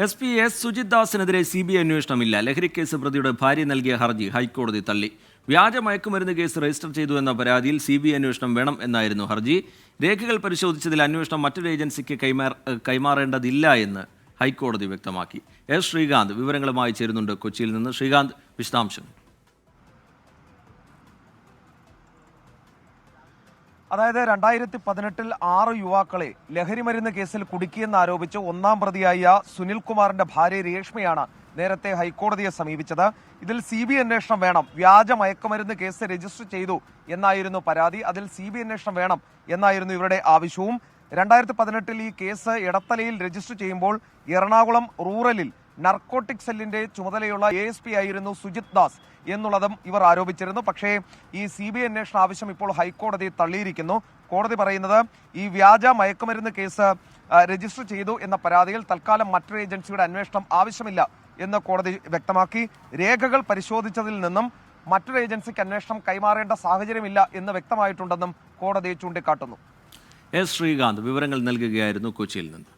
SP S Sujith ദാസിനെതിരെ CBI അന്വേഷണമില്ല. ലഹരിക്കേസ് പ്രതിയുടെ ഭാര്യ നൽകിയ ഹർജി ഹൈക്കോടതി തള്ളി. വ്യാജ മയക്കുമരുന്ന് കേസ് രജിസ്റ്റർ ചെയ്തു എന്ന പരാതിയിൽ CBI അന്വേഷണം വേണം എന്നായിരുന്നു ഹർജി. രേഖകൾ പരിശോധിച്ചതിൽ അന്വേഷണം മറ്റൊരു ഏജൻസിക്ക് കൈമാറേണ്ടതില്ല എന്ന് ഹൈക്കോടതി വ്യക്തമാക്കി. S ശ്രീകാന്ത് വിവരങ്ങളുമായി ചേരുന്നുണ്ട് കൊച്ചിയിൽ നിന്ന്. ശ്രീകാന്ത്, വിശദാംശം. അതായത് 2018-ൽ 6 യുവാക്കളെ ലഹരിമരുന്ന് കേസിൽ കുടുക്കിയെന്നാരോപിച്ച് ഒന്നാം പ്രതിയായ സുനിൽകുമാറിന്റെ ഭാര്യ രേഷ്മയാണ് നേരത്തെ ഹൈക്കോടതിയെ സമീപിച്ചത്. ഇതിൽ CBI അന്വേഷണം വേണം, വ്യാജ മയക്കുമരുന്ന് കേസ് രജിസ്റ്റർ ചെയ്തു എന്നായിരുന്നു പരാതി. അതിൽ CBI അന്വേഷണം വേണം എന്നായിരുന്നു ഇവരുടെ ആവശ്യവും. 2018-ൽ ഈ കേസ് എടത്തലയിൽ രജിസ്റ്റർ ചെയ്യുമ്പോൾ എറണാകുളം റൂറലിൽ നർക്കോട്ടിക് സെല്ലിന്റെ ചുമതലയുള്ള ASP ആയിരുന്നു സുജിത് ദാസ് എന്നുള്ളതും ഇവർ ആരോപിച്ചിരുന്നു. പക്ഷേ ഈ CBI അന്വേഷണ ആവശ്യം ഇപ്പോൾ ഹൈക്കോടതി തള്ളിയിരിക്കുന്നു. കോടതി പറയുന്നത് ഈ വ്യാജ മയക്കുമരുന്ന് കേസ് രജിസ്റ്റർ ചെയ്തു എന്ന പരാതിയിൽ തൽക്കാലം മറ്റൊരു ഏജൻസിയുടെ അന്വേഷണം ആവശ്യമില്ല എന്ന് കോടതി വ്യക്തമാക്കി. രേഖകൾ പരിശോധിച്ചതിൽ നിന്നും മറ്റൊരു ഏജൻസിക്ക് അന്വേഷണം കൈമാറേണ്ട സാഹചര്യമില്ല എന്ന് വ്യക്തമായിട്ടുണ്ടെന്നും കോടതി ചൂണ്ടിക്കാട്ടുന്നു. S ശ്രീകാന്ത് വിവരങ്ങൾ നൽകുകയായിരുന്നു കൊച്ചിയിൽ നിന്ന്.